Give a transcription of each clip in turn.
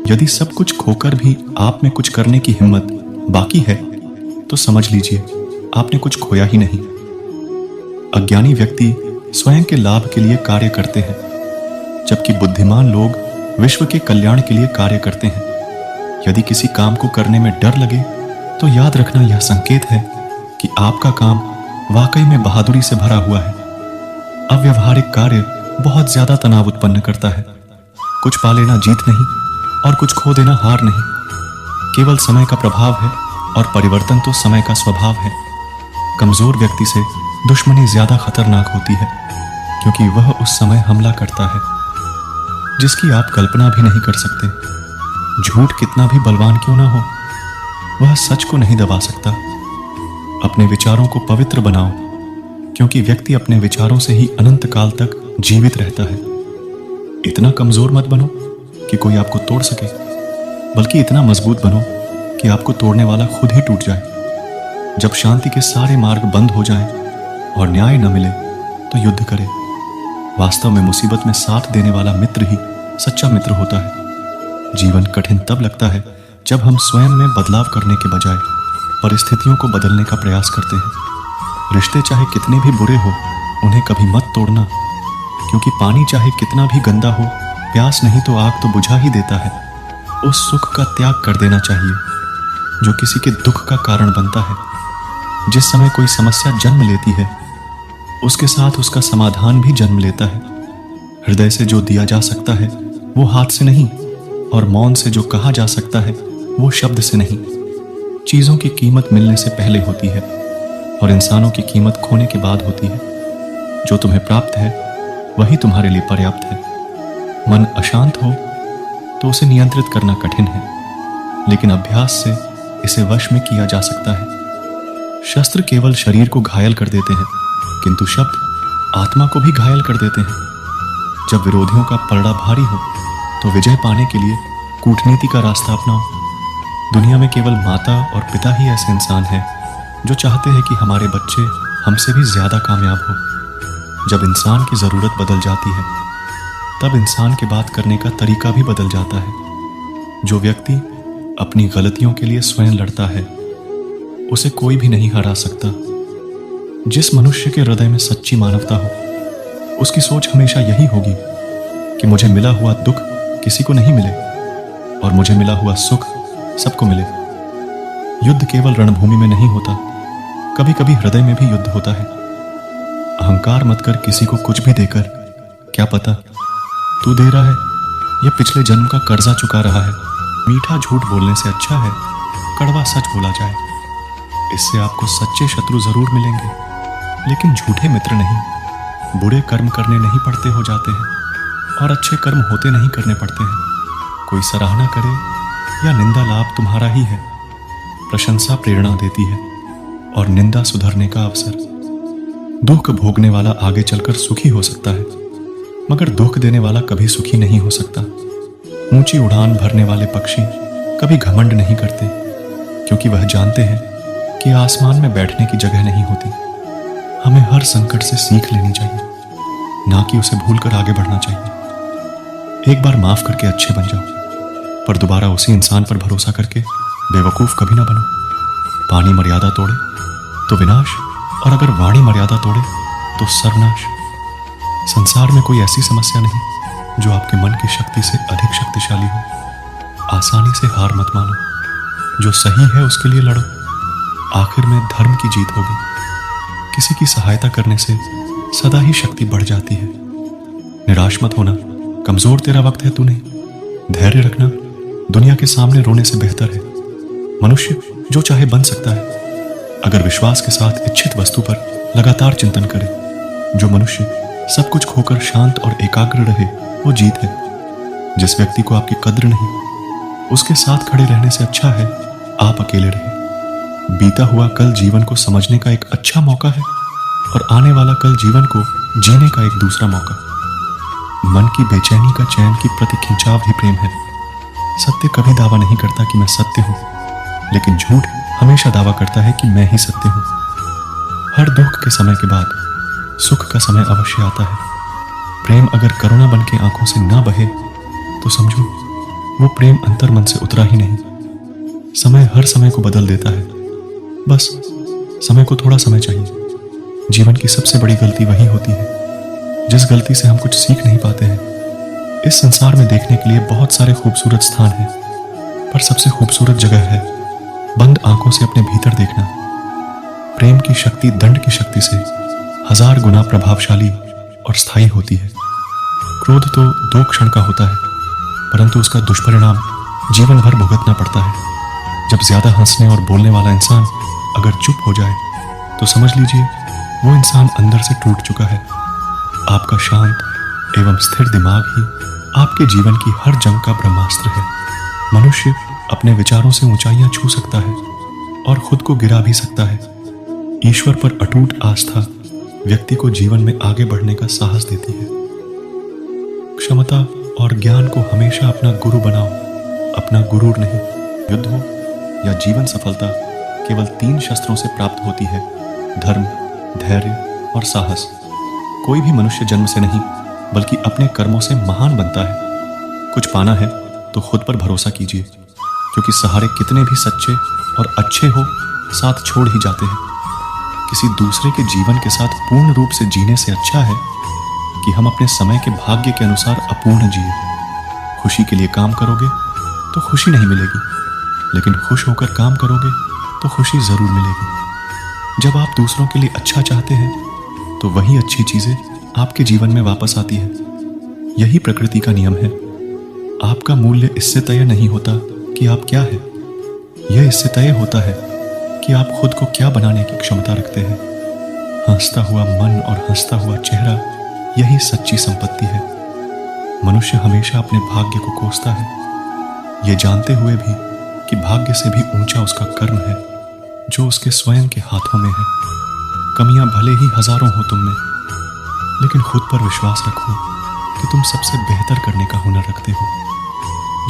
यदि सब कुछ खोकर भी आप में कुछ करने की हिम्मत बाकी है तो समझ लीजिए आपने कुछ खोया ही नहीं। अज्ञानी व्यक्ति स्वयं के लाभ के लिए कार्य करते हैं, जबकि बुद्धिमान लोग विश्व के कल्याण के लिए कार्य करते हैं। यदि किसी काम को करने में डर लगे तो याद रखना यह संकेत है कि आपका काम वाकई में बहादुरी से भरा हुआ है। अव्यवहारिक कार्य बहुत ज्यादा तनाव उत्पन्न करता है। कुछ पा लेना जीत नहीं और कुछ खो देना हार नहीं। केवल समय का प्रभाव है और परिवर्तन तो समय का स्वभाव है। कमजोर व्यक्ति से दुश्मनी ज्यादा खतरनाक होती है, क्योंकि वह उस समय हमला करता है जिसकी आप कल्पना भी नहीं कर सकते। झूठ कितना भी बलवान क्यों ना हो, वह सच को नहीं दबा सकता। अपने विचारों को पवित्र बनाओ, क्योंकि व्यक्ति अपने विचारों से ही अनंत काल तक जीवित रहता है। इतना कमजोर मत बनो कि कोई आपको तोड़ सके, बल्कि इतना मजबूत बनो कि आपको तोड़ने वाला खुद ही टूट जाए। जब शांति के सारे मार्ग बंद हो जाएं और न्याय न मिले तो युद्ध करें। वास्तव में मुसीबत में साथ देने वाला मित्र ही सच्चा मित्र होता है। जीवन कठिन तब लगता है जब हम स्वयं में बदलाव करने के बजाय परिस्थितियों को बदलने का प्रयास करते हैं। रिश्ते चाहे कितने भी बुरे हो, उन्हें कभी मत तोड़ना, क्योंकि पानी चाहे कितना भी गंदा हो, प्यास नहीं तो आग तो बुझा ही देता है। उस सुख का त्याग कर देना चाहिए जो किसी के दुख का कारण बनता है। जिस समय कोई समस्या जन्म लेती है, उसके साथ उसका समाधान भी जन्म लेता है। हृदय से जो दिया जा सकता है वो हाथ से नहीं, और मौन से जो कहा जा सकता है वो शब्द से नहीं। चीजों की कीमत मिलने से पहले होती है और इंसानों की कीमत खोने के बाद होती है। जो तुम्हें प्राप्त है वही तुम्हारे लिए पर्याप्त है। मन अशांत हो तो उसे नियंत्रित करना कठिन है, लेकिन अभ्यास से इसे वश में किया जा सकता है। शस्त्र केवल शरीर को घायल कर देते हैं, किंतु शब्द आत्मा को भी घायल कर देते हैं। जब विरोधियों का पलड़ा भारी हो तो विजय पाने के लिए कूटनीति का रास्ता अपनाओ। दुनिया में केवल माता और पिता ही ऐसे इंसान हैं जो चाहते हैं कि हमारे बच्चे हमसे भी ज्यादा कामयाब हो। जब इंसान की जरूरत बदल जाती है तब इंसान के बात करने का तरीका भी बदल जाता है। जो व्यक्ति अपनी गलतियों के लिए स्वयं लड़ता है उसे कोई भी नहीं हरा सकता। जिस मनुष्य के हृदय में सच्ची मानवता हो, उसकी सोच हमेशा यही होगी कि मुझे मिला हुआ दुख किसी को नहीं मिले और मुझे मिला हुआ सुख सबको मिले। युद्ध केवल रणभूमि में नहीं होता, कभी कभी हृदय में भी युद्ध होता है। अहंकार मत कर किसी को कुछ भी देकर, क्या पता तू दे रहा है यह पिछले जन्म का कर्जा चुका रहा है। मीठा झूठ बोलने से अच्छा है कड़वा सच बोला जाए। इससे आपको सच्चे शत्रु जरूर मिलेंगे, लेकिन झूठे मित्र नहीं। बुरे कर्म करने नहीं पड़ते हो जाते हैं और अच्छे कर्म होते नहीं करने पड़ते हैं। कोई सराहना करे या निंदा लाभ तुम्हारा ही है। प्रशंसा प्रेरणा देती है और निंदा सुधरने का अवसर। दुख भोगने वाला आगे चलकर सुखी हो सकता है, मगर दुख देने वाला कभी सुखी नहीं हो सकता। ऊंची उड़ान भरने वाले पक्षी कभी घमंड नहीं करते, क्योंकि वह जानते हैं कि आसमान में बैठने की जगह नहीं होती। हमें हर संकट से सीख लेनी चाहिए, ना कि उसे भूलकर आगे बढ़ना चाहिए। एक बार माफ करके अच्छे बन जाओ, पर दोबारा उसी इंसान पर भरोसा करके बेवकूफ कभी ना बनो। पानी मर्यादा तोड़े तो विनाश, और अगर वाणी मर्यादा तोड़े तो सर्वनाश। संसार में कोई ऐसी समस्या नहीं जो आपके मन की शक्ति से अधिक शक्तिशाली हो। आसानी से हार मत मानो। जो सही है उसके लिए लड़ो, आखिर में धर्म की जीत होगी। किसी की सहायता करने से सदा ही शक्ति बढ़ जाती है। निराश मत होना, कमजोर तेरा वक्त है तू नहीं। धैर्य रखना, दुनिया के सामने रोने से बेहतर है। मनुष्य जो चाहे बन सकता है, अगर विश्वास के साथ इच्छित वस्तु पर लगातार चिंतन करे। जो मनुष्य सब कुछ खोकर शांत और एकाग्र रहे वो जीत है। जिस व्यक्ति को आपकी कद्र नहीं, उसके साथ खड़े रहने से अच्छा है आप अकेले रहे। बीता हुआ कल जीवन को समझने का एक अच्छा मौका है और आने वाला कल जीवन को जीने का एक दूसरा मौका। मन की बेचैनी का चैन की प्रति खिंचाव ही प्रेम है। सत्य कभी दावा नहीं करता कि मैं सत्य हूं, लेकिन झूठ हमेशा दावा करता है कि मैं ही सत्य हूं। हर दुख के समय के बाद सुख का समय अवश्य आता है। प्रेम अगर करुणा बन के आंखों से ना बहे तो समझो वो प्रेम अंतर मन से उतरा ही नहीं। समय हर समय को बदल देता है, बस समय को थोड़ा समय चाहिए। जीवन की सबसे बड़ी गलती वही होती है जिस गलती से हम कुछ सीख नहीं पाते हैं। इस संसार में देखने के लिए बहुत सारे खूबसूरत स्थान हैं, पर सबसे खूबसूरत जगह है बंद आंखों से अपने भीतर देखना। प्रेम की शक्ति दंड की शक्ति से 1000 गुना प्रभावशाली और स्थायी होती है। क्रोध तो 2 क्षण का होता है, परंतु उसका दुष्परिणाम जीवन भर भुगतना पड़ता है। जब ज्यादा हंसने और बोलने वाला इंसान अगर चुप हो जाए तो समझ लीजिए वो इंसान अंदर से टूट चुका है। आपका शांत एवं स्थिर दिमाग ही आपके जीवन की हर जंग का ब्रह्मास्त्र है। मनुष्य अपने विचारों से ऊंचाइयां छू सकता है और खुद को गिरा भी सकता है। ईश्वर पर अटूट आस्था व्यक्ति को जीवन में आगे बढ़ने का साहस देती है। क्षमता और ज्ञान को हमेशा अपना गुरु बनाओ, अपना गुरूर नहीं। युद्ध हो या जीवन सफलता केवल 3 शस्त्रों से प्राप्त होती है: धर्म, धैर्य और साहस। कोई भी मनुष्य जन्म से नहीं बल्कि अपने कर्मों से महान बनता है। कुछ पाना है तो खुद पर भरोसा कीजिए, क्योंकि सहारे कितने भी सच्चे और अच्छे हो साथ छोड़ ही जाते हैं। किसी दूसरे के जीवन के साथ पूर्ण रूप से जीने से अच्छा है कि हम अपने समय के भाग्य के अनुसार अपूर्ण जिए। खुशी के लिए काम करोगे तो खुशी नहीं मिलेगी, लेकिन खुश होकर काम करोगे तो खुशी जरूर मिलेगी। जब आप दूसरों के लिए अच्छा चाहते हैं तो वही अच्छी चीजें आपके जीवन में वापस आती है। यही प्रकृति का नियम है। आपका मूल्य इससे तय नहीं होता कि आप क्या है, यह इससे तय होता है कि आप खुद को क्या बनाने की क्षमता रखते हैं। हंसता हुआ मन और हंसता हुआ चेहरा, यही सच्ची संपत्ति है। मनुष्य हमेशा अपने भाग्य को कोसता है, ये जानते हुए भी कि भाग्य से भी ऊंचा उसका कर्म है जो उसके स्वयं के हाथों में है। कमियां भले ही हजारों हो तुम में, लेकिन खुद पर विश्वास रखो कि तुम सबसे बेहतर करने का हुनर रखते हो।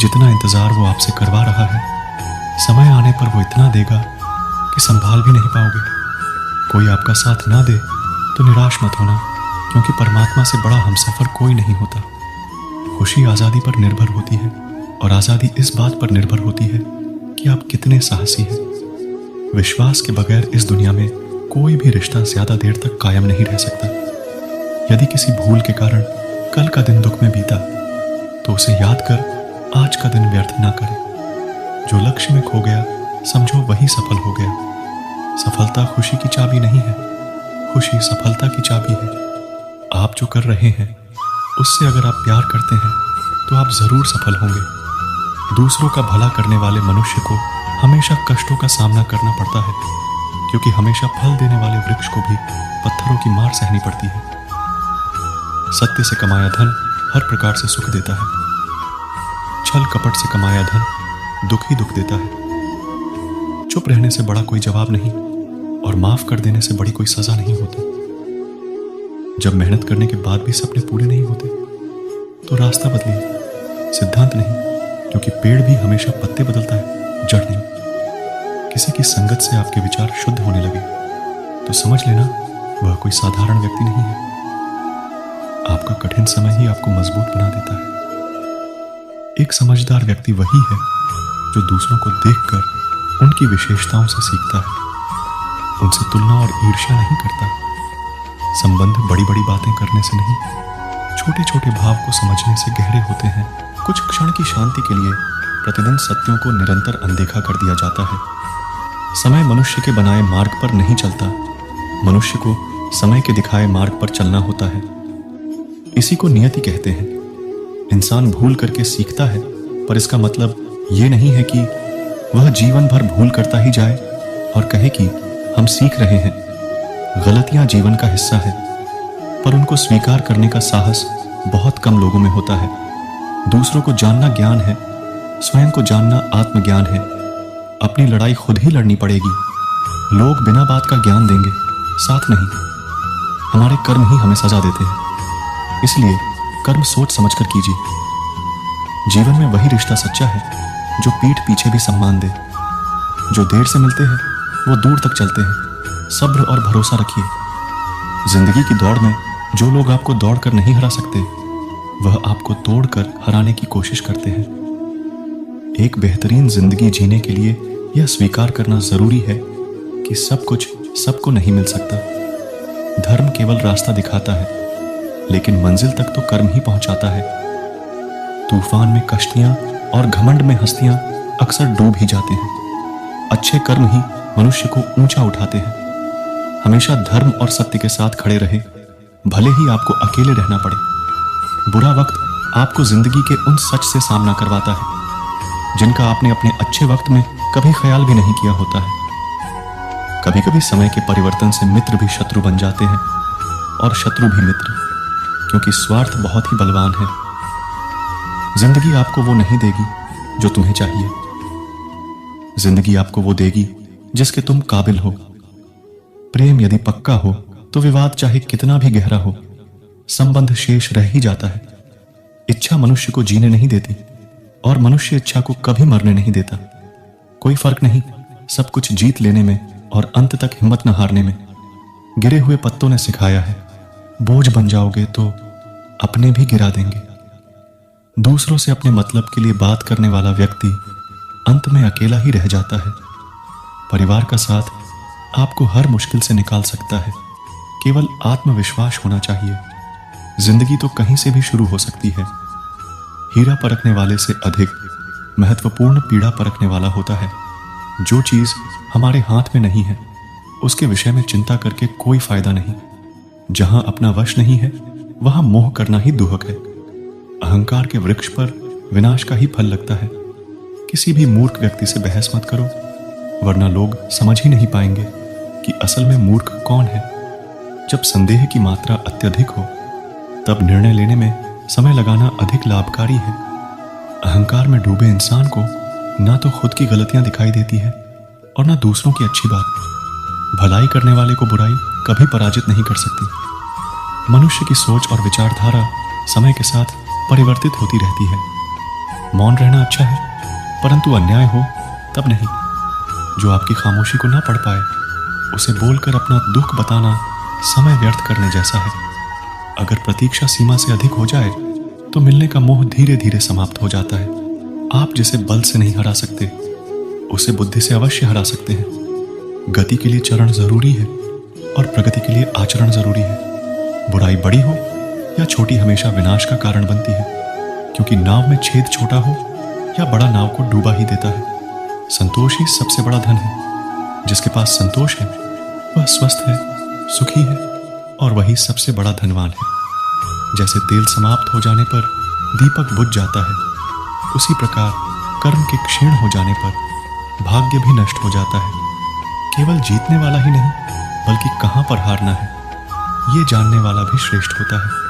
जितना इंतजार वो आपसे करवा रहा है, समय आने पर वो इतना देगा कि संभाल भी नहीं पाओगे। कोई आपका साथ ना दे तो निराश मत होना, क्योंकि परमात्मा से बड़ा हमसफर कोई नहीं होता। खुशी आज़ादी पर निर्भर होती है, और आज़ादी इस बात पर निर्भर होती है कि आप कितने साहसी हैं। विश्वास के बगैर इस दुनिया में कोई भी रिश्ता ज्यादा देर तक कायम नहीं रह सकता। यदि किसी भूल के कारण कल का दिन दुख में बीता, तो उसे याद कर आज का दिन व्यर्थ ना करें। जो लक्ष्य में खो गया, समझो वही सफल हो गया। सफलता खुशी की चाबी नहीं है, खुशी सफलता की चाबी है। आप जो कर रहे हैं उससे अगर आप प्यार करते हैं तो आप जरूर सफल होंगे। दूसरों का भला करने वाले मनुष्य को हमेशा कष्टों का सामना करना पड़ता है, क्योंकि हमेशा फल देने वाले वृक्ष को भी पत्थरों की मार सहनी पड़ती है। सत्य से कमाया धन हर प्रकार से सुख देता है, छल कपट से कमाया धन दुख ही दुख देता है। चुप रहने से बड़ा कोई जवाब नहीं, और माफ कर देने से बड़ी कोई सजा नहीं होती। जब मेहनत करने के बाद भी सपने पूरे नहीं होते तो रास्ता बदलिए, सिद्धांत नहीं, क्योंकि पेड़ भी हमेशा पत्ते बदलता है, जड़ नहीं। किसी की संगत से आपके विचार शुद्ध होने लगे तो समझ लेना वह कोई साधारण व्यक्ति नहीं है। आपका कठिन समय ही आपको मजबूत बना देता है। एक समझदार व्यक्ति वही है जो दूसरों को देखकर उनकी विशेषताओं से सीखता है, उनसे तुलना और ईर्ष्या नहीं करता। संबंध बड़ी बड़ी बातें करने से नहीं, छोटे छोटे भाव को समझने से गहरे होते हैं। कुछ क्षण की शांति के लिए प्रतिदिन सत्यों को निरंतर अनदेखा कर दिया जाता है। समय मनुष्य के बनाए मार्ग पर नहीं चलता, मनुष्य को समय के दिखाए मार्ग पर चलना होता है। इसी को नियति कहते हैं। इंसान भूल करके सीखता है, पर इसका मतलब ये नहीं है कि वह जीवन भर भूल करता ही जाए और कहे कि हम सीख रहे हैं। गलतियां जीवन का हिस्सा है, पर उनको स्वीकार करने का साहस बहुत कम लोगों में होता है। दूसरों को जानना ज्ञान है, स्वयं को जानना आत्मज्ञान है। अपनी लड़ाई खुद ही लड़नी पड़ेगी। लोग बिना बात का ज्ञान देंगे, साथ नहीं। हमारे कर्म ही हमें सजा देते हैं, इसलिए कर्म सोच समझकर कीजिए। जीवन में वही रिश्ता सच्चा है जो पीठ पीछे भी सम्मान दे। जो देर से मिलते हैं वो दूर तक चलते हैं। सब्र और भरोसा रखिए। जिंदगी की दौड़ में जो लोग आपको दौड़ कर नहीं हरा सकते, वह आपको तोड़कर हराने की कोशिश करते हैं। एक बेहतरीन जिंदगी जीने के लिए यह स्वीकार करना जरूरी है कि सब कुछ सबको नहीं मिल सकता। धर्म केवल रास्ता दिखाता है, लेकिन मंजिल तक तो कर्म ही पहुंचाता है। तूफान में कश्तियां और घमंड में हस्तियां अक्सर डूब ही जाते हैं। अच्छे कर्म ही मनुष्य को ऊंचा उठाते हैं। हमेशा धर्म और सत्य के साथ खड़े रहे, भले ही आपको अकेले रहना पड़े। बुरा वक्त आपको जिंदगी के उन सच से सामना करवाता है जिनका आपने अपने अच्छे वक्त में कभी ख्याल भी नहीं किया होता है। कभी कभी समय के परिवर्तन से मित्र भी शत्रु बन जाते हैं और शत्रु भी मित्र, क्योंकि स्वार्थ बहुत ही बलवान है। जिंदगी आपको वो नहीं देगी जो तुम्हें चाहिए। जिंदगी आपको वो देगी जिसके तुम काबिल हो। प्रेम यदि पक्का हो तो विवाद चाहे कितना भी गहरा हो, संबंध शेष रह ही जाता है। इच्छा मनुष्य को जीने नहीं देती और मनुष्य इच्छा को कभी मरने नहीं देता। कोई फर्क नहीं सब कुछ जीत लेने में और अंत तक हिम्मत न हारने में। गिरे हुए पत्तों ने सिखाया है, बोझ बन जाओगे तो अपने भी गिरा देंगे। दूसरों से अपने मतलब के लिए बात करने वाला व्यक्ति अंत में अकेला ही रह जाता है। परिवार का साथ आपको हर मुश्किल से निकाल सकता है, केवल आत्मविश्वास होना चाहिए। जिंदगी तो कहीं से भी शुरू हो सकती है। हीरा परखने वाले से अधिक महत्वपूर्ण पीड़ा परखने वाला होता है। जो चीज हमारे हाथ में नहीं है उसके विषय में चिंता करके कोई फायदा नहीं। जहां अपना वश नहीं है वहां मोह करना ही दुहक है। अहंकार के वृक्ष पर विनाश का ही फल लगता है। किसी भी मूर्ख व्यक्ति से बहस मत करो, वरना लोग समझ ही नहीं पाएंगे कि असल में मूर्ख कौन है। जब संदेह की मात्रा अत्यधिक हो तब निर्णय लेने में समय लगाना अधिक लाभकारी है। अहंकार में डूबे इंसान को ना तो खुद की गलतियां दिखाई देती है और ना दूसरों की अच्छी बात। भलाई करने वाले को बुराई कभी पराजित नहीं कर सकती। मनुष्य की सोच और विचारधारा समय के साथ परिवर्तित होती रहती है। मौन रहना अच्छा है, परंतु अन्याय हो तब नहीं। जो आपकी खामोशी को ना पढ़ पाए उसे बोलकर अपना दुख बताना समय व्यर्थ करने जैसा है। अगर प्रतीक्षा सीमा से अधिक हो जाए तो मिलने का मोह धीरे धीरे समाप्त हो जाता है। आप जिसे बल से नहीं हरा सकते उसे बुद्धि से अवश्य हरा सकते हैं। गति के लिए चरण जरूरी है और प्रगति के लिए आचरण जरूरी है। बुराई बड़ी हो या छोटी हमेशा विनाश का कारण बनती है, क्योंकि नाव में छेद छोटा हो या बड़ा नाव को डूबा ही देता है। संतोष ही सबसे बड़ा धन है। जिसके पास संतोष है वह स्वस्थ है, सुखी है और वही सबसे बड़ा धनवान है। जैसे तेल समाप्त हो जाने पर दीपक बुझ जाता है, उसी प्रकार कर्म के क्षीण हो जाने पर भाग्य भी नष्ट हो जाता है। केवल जीतने वाला ही नहीं बल्कि कहां पर हारना है ये जानने वाला भी श्रेष्ठ होता है।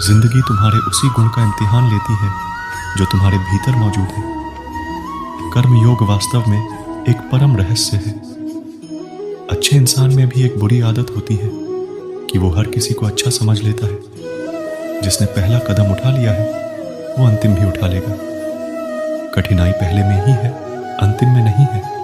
जिंदगी तुम्हारे उसी गुण का इम्तिहान लेती है जो तुम्हारे भीतर मौजूद है। कर्म योग वास्तव में एक परम रहस्य है। अच्छे इंसान में भी एक बुरी आदत होती है कि वो हर किसी को अच्छा समझ लेता है। जिसने पहला कदम उठा लिया है वो अंतिम भी उठा लेगा। कठिनाई पहले में ही है, अंतिम में नहीं है।